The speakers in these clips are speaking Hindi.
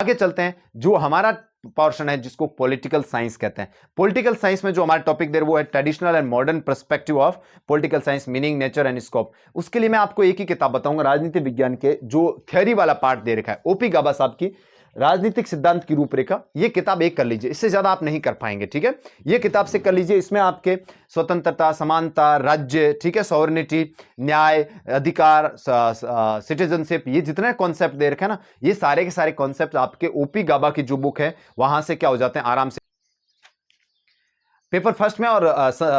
आगे चलते हैं, जो हमारा पोर्शन है जिसको पॉलिटिकल साइंस कहते हैं। पॉलिटिकल साइंस में जो हमारा टॉपिक दे रहा है वो है traditional and modern perspective of political science, meaning, nature and scope. उसके लिए मैं आपको एक ही किताब बताऊंगा, राजनीति विज्ञान के जो थ्योरी वाला पार्ट दे रखा है, ओपी गाबा साहब की राजनीतिक सिद्धांत की रूपरेखा। ये किताब एक कर लीजिए, इससे ज्यादा आप नहीं कर पाएंगे, ठीक है। ये किताब से कर लीजिए, इसमें आपके स्वतंत्रता, समानता, राज्य, ठीक है, सॉवरेनिटी, न्याय, अधिकार, सिटीजनशिप, ये जितने कॉन्सेप्ट दे रखे हैं ना, ये सारे के सारे कॉन्सेप्ट आपके ओपी गाबा की जो बुक है वहां से क्या हो जाते हैं आराम से। पेपर फर्स्ट में और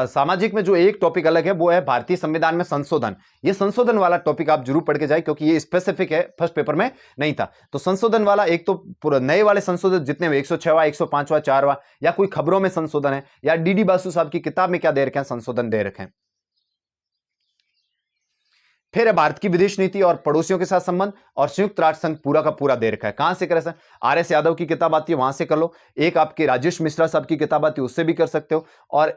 सामाजिक में जो एक टॉपिक अलग है वो है भारतीय संविधान में संशोधन। ये संशोधन वाला टॉपिक आप जरूर पढ़ के जाए, क्योंकि ये स्पेसिफिक है, फर्स्ट पेपर में नहीं था। तो संशोधन वाला, एक तो पूरा नए वाले संशोधन जितने 106वां, 105वां, 4वां, या कोई खबरों में संशोधन है, या डीडी बासु साहब की किताब में क्या दे रखे हैं, संशोधन दे रखे हैं। फिर है भारत की विदेश नीति और पड़ोसियों के साथ संबंध, और संयुक्त राष्ट्र संघ पूरा का पूरा दे रखा है। कहां से करें सर? आर.एस. यादव की किताब आती है, वहां से कर लो। एक आपके राजेश मिश्रा साहब की किताब आती है, उससे भी कर सकते हो। और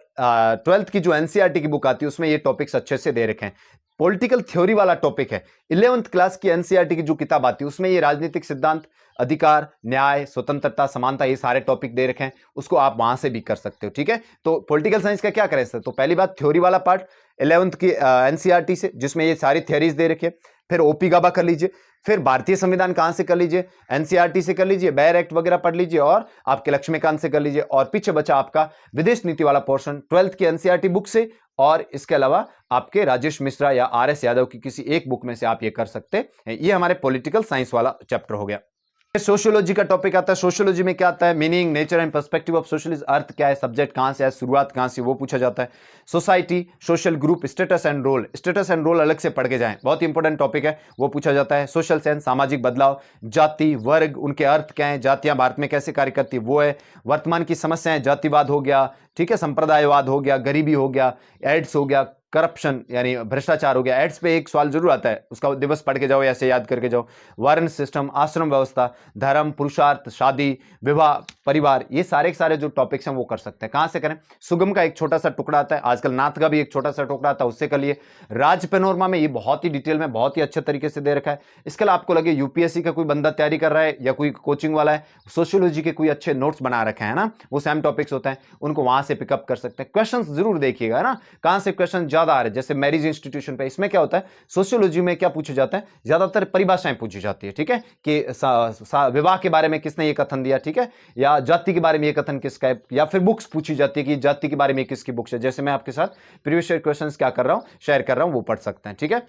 12th की जो एनसीईआरटी की बुक आती है उसमें ये टॉपिक्स अच्छे से दे रखे हैं। पॉलिटिकल थ्योरी वाला टॉपिक है। 11th क्लास की एनसीईआरटी की जो किताब आती है उसमें ये राजनीतिक सिद्धांत, अधिकार, न्याय, स्वतंत्रता, समानता, ये सारे टॉपिक दे रखे हैं, उसको आप वहां से भी कर सकते हो, ठीक है। तो पॉलिटिकल साइंस का क्या करें सर? तो पहली बात थ्योरी वाला पार्ट 11th की एनसीईआरटी से, जिसमें ये सारी थ्योरीज दे रखे। फिर ओपी गाबा कर लीजिए। फिर भारतीय संविधान कहां से कर लीजिए? एनसीईआरटी से कर लीजिए, बैर एक्ट वगैरह पढ़ लीजिए, और आपके लक्ष्मीकांत से कर लीजिए। और पीछे बचा आपका विदेश नीति वाला पोर्शन 12th की एनसीईआरटी बुक से, और इसके अलावा आपके राजेश मिश्रा या आर.एस. यादव की किसी एक बुक में से आप ये कर सकते हैं। ये हमारे पॉलिटिकल साइंस वाला चैप्टर हो गया। सोशियोलॉजी का टॉपिक आता है। सोशियोलॉजी में क्या आता है? Meaning, nature and perspective of socialism. अर्थ क्या है, सब्जेक्ट कहां से है, शुरुआत कहां से, वो पूछा जाता है। Society, social group, status and role. Status and role अलग से पढ़ के जाएं, बहुत इंपॉर्टेंट टॉपिक है, वो पूछा जाता है। सोशल सेंस, सामाजिक बदलाव। जाति, वर्ग, उनके अर्थ क्या है, जातियां भारत में कैसे कार्य करती है, वो है। वर्तमान की समस्याएं, जातिवाद हो गया, ठीक है, संप्रदायवाद हो गया, गरीबी हो गया, एड्स हो गया, करप्शन यानी भ्रष्टाचार हो गया। एड्स पे एक सवाल जरूर आता है, उसका दिवस पढ़ के जाओ, ऐसे याद करके जाओ। वर्ण सिस्टम, आश्रम व्यवस्था, धर्म, पुरुषार्थ, शादी, विवाह, परिवार, ये सारे के सारे जो टॉपिक्स हैं वो कर सकते हैं। कहां से करें? सुगम का एक छोटा सा टुकड़ा आता है, आजकल नाथ का भी एक छोटा सा टुकड़ा आता है, उससे कर लिए। राज पैनोरमा में ये बहुत ही डिटेल में, बहुत ही अच्छे तरीके से दे रखा है। इसके अलावा आपको लगे यूपीएससी का कोई बंदा तैयारी कर रहा है या कोई कोचिंग वाला है, सोशियोलॉजी के कोई अच्छे नोट्स बना रखे हैं ना, वो सेम टॉपिक्स होते हैं, उनको वहां से पिकअप कर सकते हैं। क्वेश्चन जरूर देखिएगा ना, कहां से क्वेश्चन ज्यादा आ रहे हैं। जैसे मैरिज इंस्टीट्यूशन पे, इसमें क्या होता है, सोशियोलॉजी में क्या पूछा जाता है, ज्यादातर परिभाषाएं पूछी जाती है, ठीक है, कि विवाह के बारे में किसने ये कथन दिया, ठीक है, या जाति के बारे में ये कथन किसका है, या फिर बुक्स पूछी जाती है कि जाति के बारे में किसकी बुक्स है। जैसे मैं आपके साथ प्रीवियस ईयर क्वेश्चंस क्या कर रहा हूं, शेयर कर रहा हूं, वो पढ़ सकते हैं, ठीक है।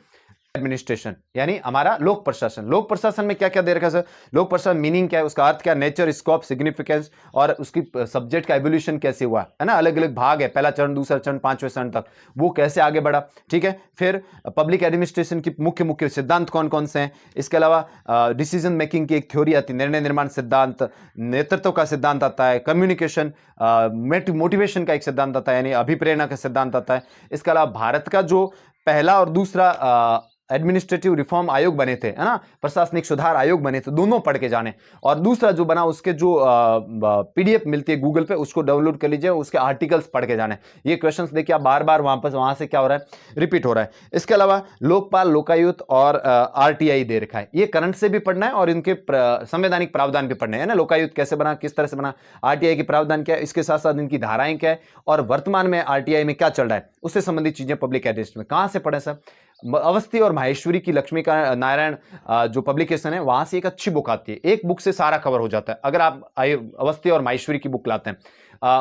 एडमिनिस्ट्रेशन यानी हमारा लोक प्रशासन। लोक प्रशासन में क्या क्या दे रखा है सर? लोक प्रशासन मीनिंग क्या है, उसका अर्थ क्या, नेचर, स्कोप, सिग्निफिकेंस, और उसकी सब्जेक्ट का एवोल्यूशन कैसे हुआ है ना, अलग अलग भाग है, पहला चरण, दूसरा चरण, 5वें चरण तक, वो कैसे आगे बढ़ा, ठीक है। फिर पब्लिक एडमिनिस्ट्रेशन की मुख्य मुख्य सिद्धांत कौन कौन से हैं। इसके अलावा डिसीजन मेकिंग की एक थ्योरी आती है, निर्णय निर्माण सिद्धांत, नेतृत्व का सिद्धांत आता है, कम्युनिकेशन, मोटिवेशन का एक सिद्धांत आता है, यानी अभिप्रेरणा का सिद्धांत आता है। इसके अलावा भारत का जो पहला और दूसरा एडमिनिस्ट्रेटिव रिफॉर्म आयोग बने थे, है ना, प्रशासनिक सुधार आयोग बने थे, दोनों पढ़ के जाने। और दूसरा जो बना उसके जो पीडीएफ मिलती है गूगल पे, उसको डाउनलोड कर लीजिए, उसके आर्टिकल्स पढ़ के जाने। ये क्वेश्चंस देखिए आप बार बार वापस वहां से क्या हो रहा है, रिपीट हो रहा है। इसके अलावा लोकपाल, लोकायुक्त और आरटीआई दे रखा है, ये करंट से भी पढ़ना है और इनके संवैधानिक प्रावधान भी पढ़ने हैं ना, लोकायुक्त कैसे बना, किस तरह से बना, आरटीआई के प्रावधान क्या है, इसके साथ साथ इनकी धाराएं क्या है, और वर्तमान में आरटीआई में क्या चल रहा है, उससे संबंधित चीजें पब्लिक एड्रेस में। कहां से पढ़े सर? अवस्थी और माहेश्वरी की लक्ष्मी का नारायण जो पब्लिकेशन है, वहां से एक अच्छी बुक आती है, एक बुक से सारा कवर हो जाता है। अगर आप अवस्थी और माहेश्वरी की बुक लाते हैं,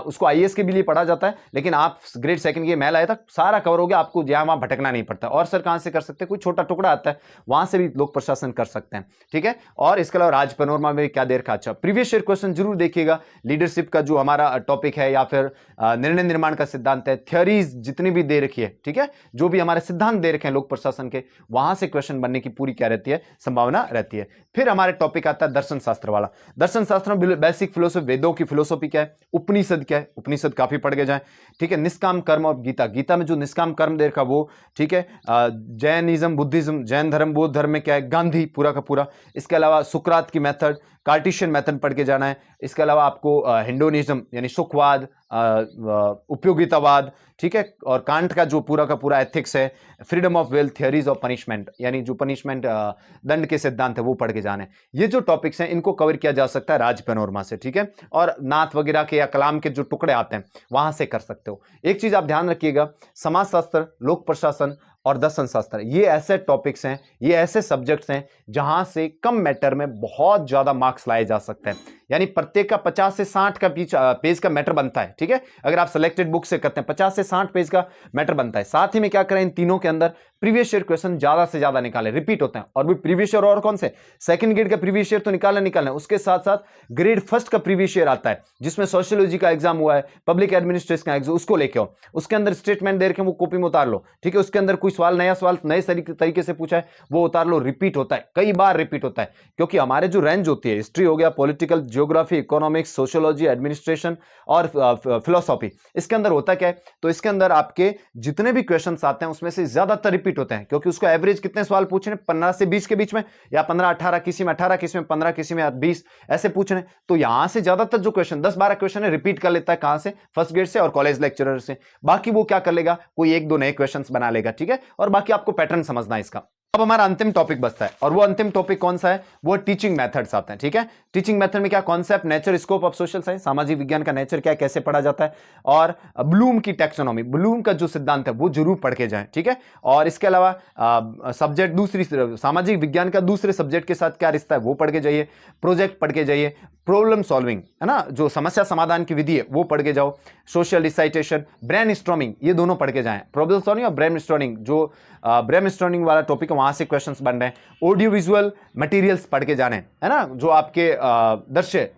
उसको आईएएस के भी लिए पढ़ा जाता है, लेकिन आप ग्रेड 2 के मेल आए तक सारा कवर हो गया, आपको जहां वहां भटकना नहीं पड़ता। और सर कहां से कर सकते हैं? कोई छोटा टुकड़ा आता है, वहां से भी लोक प्रशासन कर सकते हैं, ठीक है। और इसके अलावा राज पैनोरमा में क्या देर का, अच्छा प्रीवियस ईयर क्वेश्चन जरूर देखिएगा। लीडरशिप का जो हमारा टॉपिक है, या फिर निर्णय निर्माण का सिद्धांत है, थ्योरीज जितनी भी दे रखी है, ठीक है, जो भी हमारे सिद्धांत दे रखे हैं लोक प्रशासन के, वहां से क्वेश्चन बनने की पूरी क्या रहती है, संभावना रहती है। फिर हमारे टॉपिक आता है दर्शन शास्त्र वाला। दर्शन शास्त्र में बेसिक फिलोसफी, वेदों की फिलोसफी क्या है, उपनिषद क्या है, उपनिषद काफी पढ़ के जाए, ठीक है। निष्काम कर्म और गीता, गीता में जो निष्काम कर्म दे रखा वो, ठीक है। जैनिज्म, बुद्धिज्म, जैन धर्म, बौद्ध धर्म में क्या है, गांधी पूरा का पूरा। इसके अलावा सुकरात की मेथड, कार्टेशियन मेथड पढ़ के जाना है। इसके अलावा आपको हिंडोनिज्म यानी सुखवाद, उपयोगितावाद, ठीक है, और कांट का जो पूरा का पूरा एथिक्स है, freedom of will, theories of punishment, यानी जो पनिशमेंट दंड के सिद्धांत है वो पढ़ के जाने। ये जो टॉपिक्स हैं इनको कवर किया जा सकता है राज पैनोरमा से, ठीक है, और नाथ वगैरह के या कलाम के जो टुकड़े आते हैं वहां से कर सकते हो। एक चीज आप ध्यान रखिएगा, समाजशास्त्र, लोक प्रशासन और दर्शन शास्त्र, ये ऐसे टॉपिक्स हैं, ये ऐसे सब्जेक्ट्स हैं जहां से कम मैटर में बहुत ज्यादा मार्क्स लाए जा सकते हैं, यानी प्रत्येक का 50 से 60 का पेज का मैटर बनता है, ठीक है, अगर आप सिलेक्टेड बुक से करते हैं 50 से 60 पेज का मैटर बनता है। साथ ही में क्या करें, इन तीनों के अंदर प्रीवियस ईयर क्वेश्चन ज्यादा से ज्यादा निकाले, रिपीट होते हैं, और भी प्रीवियस ईयर और कौन से, सेकंड ग्रेड का प्रीवियस ईयर तो निकालना, उसके साथ साथ ग्रेड फर्स्ट का प्रीवियस ईयर आता है जिसमें सोशियोलॉजी का एग्जाम हुआ है, पब्लिक एडमिनिस्ट्रेशन का एग्जाम, उसको लेके आओ, उसके अंदर स्टेटमेंट दे रखे वो कॉपी में उतार लो, ठीक है, उसके अंदर कोई सवाल नया सवाल नए तरीके से पूछा है वो उतार लो, रिपीट होता है, कई बार रिपीट होता है, क्योंकि हमारे जो रेंज होती है, हिस्ट्री हो गया, political, geography, economics, sociology, administration और फिलोसॉफी, इसके अंदर होता क्या है, तो इसके अंदर आपके जितने भी क्वेश्चंस आते हैं उसमें से ज्यादातर रिपीट होते हैं, क्योंकि उसको एवरेज कितने सवाल पूछने, 15 से 20 के बीच में, या 15-18, किसी में 18, किसी में 15, किसी में 20 ऐसे पूछने, तो यहां से ज्यादातर जो क्वेश्चन 10-12 क्वेश्चन है रिपीट कर लेता है, कहां से, फर्स्ट ग्रेड से और कॉलेज लेक्चरर से, बाकी वो क्या कर लेगा, कोई एक दो नए क्वेश्चंस बना लेगा, ठीक है, और बाकी आपको पैटर्न समझना है इसका। अब हमारा अंतिम टॉपिक बचता है, और वो अंतिम टॉपिक कौन सा है, वो टीचिंग मेथड्स आते हैं, ठीक है, टीचिंग मेथड में क्या concept, nature, scope of social science, सामाजिक विज्ञान का नेचर क्या है, कैसे पढ़ा जाता है, और ब्लूम की टैक्सोनॉमी, ब्लूम का जो सिद्धांत है वो जरूर पढ़ के जाएं, ठीक है, और इसके अलावा सब्जेक्ट दूसरी, सामाजिक विज्ञान का दूसरे सब्जेक्ट के साथ क्या रिश्ता है वो पढ़ के जाइए, प्रोजेक्ट पढ़ के जाइए, प्रॉब्लम सॉल्विंग है ना, जो समस्या समाधान की विधि है वो पढ़ के जाओ, सोशल रिसाइटेशन, ब्रेन स्टॉर्मिंग, ये दोनों पढ़ के जाएं, प्रॉब्लम सॉल्विंग और ब्रेन स्टॉर्मिंग, जो ब्रेन स्टॉर्मिंग वाला टॉपिक है वहां से क्वेश्चंस बन रहे हैं, ऑडियो विजुअल मटेरियल्स पढ़ के जाने, है ना, जो आपके दृश्य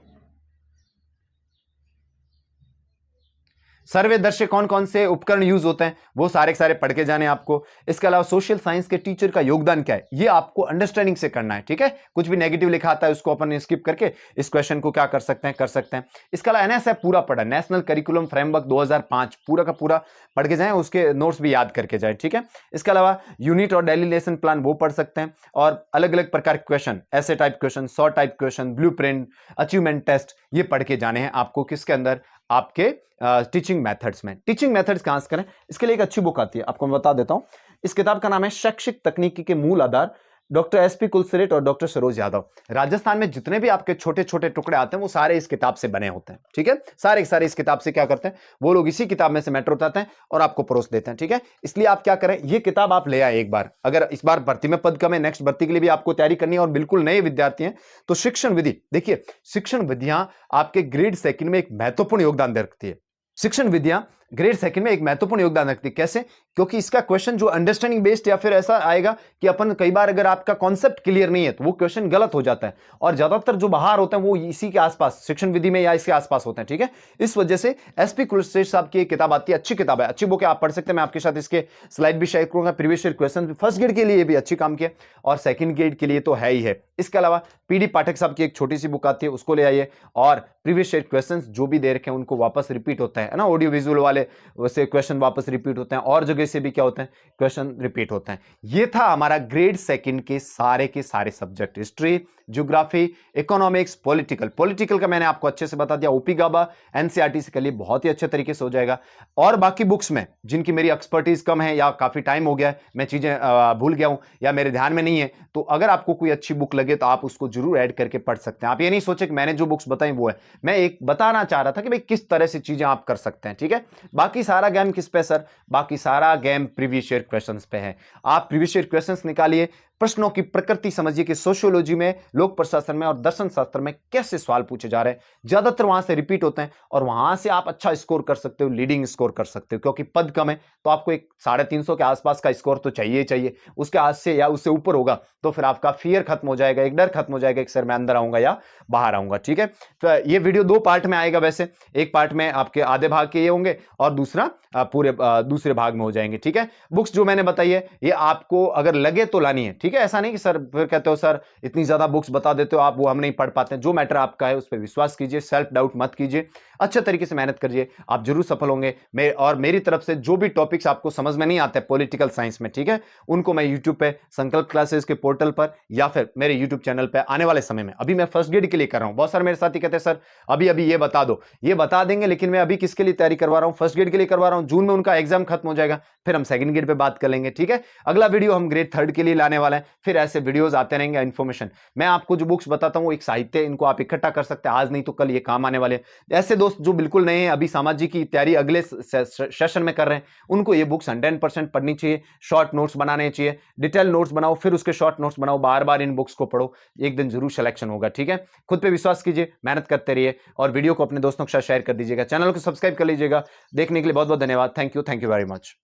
सर्वे दृश्य कौन कौन से उपकरण यूज होते हैं वो सारे के सारे पढ़ के जाने आपको। इसके अलावा सोशल साइंस के टीचर का योगदान क्या है ये आपको अंडरस्टैंडिंग से करना है, ठीक है, कुछ भी नेगेटिव लिखा आता है उसको अपन स्किप करके इस क्वेश्चन को क्या कर सकते हैं, कर सकते हैं। इसके अलावा एनएसएफ पूरा पढ़ा, नेशनल करिकुलम फ्रेमवर्क 2005 पूरा का पूरा पढ़ के जाएं, उसके नोट्स भी याद करके जाए, ठीक है। इसके अलावा यूनिट और डेली लेसन प्लान वो पढ़ सकते हैं, और अलग अलग प्रकार के क्वेश्चन, ऐसे type question, short type question, blueprint, achievement test, ये पढ़ के जाने हैं आपको किसके अंदर, आपके टीचिंग मेथड्स में। टीचिंग मेथड्स कहां से करें, इसके लिए एक अच्छी बुक आती है, आपको मैं बता देता हूं। इस किताब का नाम है शैक्षिक तकनीकी के मूल आधार, डॉक्टर एसपी कुलसरेट और डॉक्टर सरोज यादव। राजस्थान में जितने भी आपके छोटे छोटे टुकड़े आते हैं वो सारे इस किताब से बने होते हैं, ठीक है, सारे के सारे इस किताब से क्या करते हैं, वो लोग इसी किताब में से मैटर उठाते हैं और आपको परोस देते हैं, ठीक है। इसलिए आप क्या करें, ये किताब आप ले आए एक बार, अगर इस बार भर्ती में पद कम है, नेक्स्ट भर्ती के लिए भी आपको तैयारी करनी है और बिल्कुल नए विद्यार्थी हैं, तो शिक्षण विधि देखिए, शिक्षण विधियां आपके ग्रेड सेकंड में एक महत्वपूर्ण योगदान दे रखती है। शिक्षण विधियां ग्रेड सेकंड में एक महत्वपूर्ण योगदान रखती है, कैसे, क्योंकि इसका क्वेश्चन जो अंडरस्टैंडिंग बेस्ड या फिर ऐसा आएगा कि अपन कई बार अगर आपका कॉन्सेप्ट क्लियर नहीं है तो वो क्वेश्चन गलत हो जाता है, और ज्यादातर जो बाहर होते हैं वो इसी के आसपास, शिक्षण विधि में या इसके आसपास होते हैं, ठीक है। इस वजह से एसपी कुलश्रेष्ठ साहब की एक किताब आती है, अच्छी किताब है, अच्छी बुक है, आप पढ़ सकते हैं, मैं आपके साथ इसके स्लाइड भी शेयर करूंगा, previous year question first grade के लिए भी अच्छी काम किया और सेकंड ग्रेड के लिए तो है ही है। इसके अलावा पीडी पाठक साहब की एक छोटी सी बुक आती है, उसको ले आइए, और प्रीवियस ईयर क्वेश्चन जो भी दे रखे हैं उनको वापस रिपीट होता है ना, ऑडियो विजुअल वाले वैसे क्वेश्चन वापस रिपीट होते हैं, और जगह से भी क्या होते हैं, क्वेश्चन रिपीट होते हैं। ये था हमारा ग्रेड सेकंड के सारे subject, history, geography, economics, political का मैंने आपको अच्छे से बता दिया, ओपी गाबा एनसीईआरटी से कर लिए, बहुत ही अच्छे तरीके से हो जाएगा। और बाकी बुक्स में जिनकी मेरी एक्सपर्टीज कम है या काफी टाइम हो गया है, मैं चीजें भूल गया हूं या मेरे ध्यान में नहीं है, तो अगर आपको कोई अच्छी बुक लगे तो आप उसको जरूर ऐड करके पढ़ सकते हैं। आप ये नहीं सोचे कि मैंने जो बुक्स बताई वो है, मैं एक बताना चाह रहा था कि भाई किस तरह से चीजें आप कर सकते हैं, ठीक है। बाकी सारा गेम किस पे सर, बाकी सारा गेम प्रीवियस ईयर क्वेश्चंस पे है। आप प्रीवियस ईयर क्वेश्चंस निकालिए, प्रश्नों की प्रकृति समझिए कि सोशियोलॉजी में, लोक प्रशासन में और दर्शन शास्त्र में कैसे सवाल पूछे जा रहे हैं, ज्यादातर वहां से रिपीट होते हैं, और वहां से आप अच्छा स्कोर कर सकते हो, लीडिंग स्कोर कर सकते हो, क्योंकि पद कम है तो आपको एक 350 के आसपास का स्कोर तो चाहिए ही चाहिए, उसके आज से या उससे ऊपर होगा तो फिर आपका फियर खत्म हो जाएगा, एक डर खत्म हो जाएगा कि सर मैं अंदर आऊंगा या बाहर आऊंगा, ठीक है। तो ये वीडियो 2 पार्ट में आएगा, वैसे एक पार्ट में आपके आधे भाग के ये होंगे और दूसरा पूरे दूसरे भाग में हो जाएंगे, ठीक है। बुक्स जो मैंने बताई है ये आपको अगर लगे तो लानी है, ठीक है। ठीक है। ऐसा नहीं कि सर फिर कहते हो सर इतनी ज्यादा बुक्स बता देते हो आप, वो हम नहीं पढ़ पाते हैं। जो मैटर आपका है उस पर विश्वास कीजिए, सेल्फ डाउट मत कीजिए, अच्छे तरीके से मेहनत करिए, आप जरूर सफल होंगे। और मेरी तरफ से जो भी टॉपिक्स आपको समझ में नहीं आते पॉलिटिकल साइंस में, ठीक है, उनको मैं यूट्यूब पे संकल्प क्लासेस के पोर्टल पर या फिर मेरे यूट्यूब चैनल पे आने वाले समय में, अभी मैं फर्स्ट ग्रेड के लिए कर रहा हूं। बहुत सारे मेरे साथी कहते हैं सर अभी अभी ये बता दो, ये बता देंगे, लेकिन मैं अभी किसके लिए तैयारी करवा रहा हूं? फर्स्ट ग्रेड के लिए करवा रहा हूं। जून में उनका एग्जाम खत्म हो जाएगा, फिर हम सेकंड ग्रेड पे बात कर लेंगे, ठीक है। अगला वीडियो हम ग्रेड थर्ड के लिए लाने वाला है, फिर ऐसे वीडियोस आते रहेंगे। इन्फॉर्मेशन मैं आपको जो बुक्स बताता हूं वो एक साहित्य, इनको आप इकट्ठा कर सकते हैं, आज नहीं तो कल ये काम आने वाले। ऐसे दोस्त जो बिल्कुल नए हैं, अभी सामाजिक की तैयारी अगले सेशन में कर रहे हैं, उनको ये बुक्स 100% पढ़नी चाहिए, शॉर्ट नोट्स बनाने चाहिए, डिटेल नोट्स बनाओ, फिर उसके शॉर्ट नोट्स बनाओ, बार बार इन बुक्स को पढ़ो, एक दिन जरूर सिलेक्शन होगा, ठीक है। खुद पे विश्वास कीजिए, मेहनत करते रहिए और वीडियो को अपने दोस्तों के साथ शेयर कर दीजिएगा, चैनल को सब्सक्राइब कर लीजिएगा। देखने के लिए बहुत बहुत धन्यवाद। Thank you very much.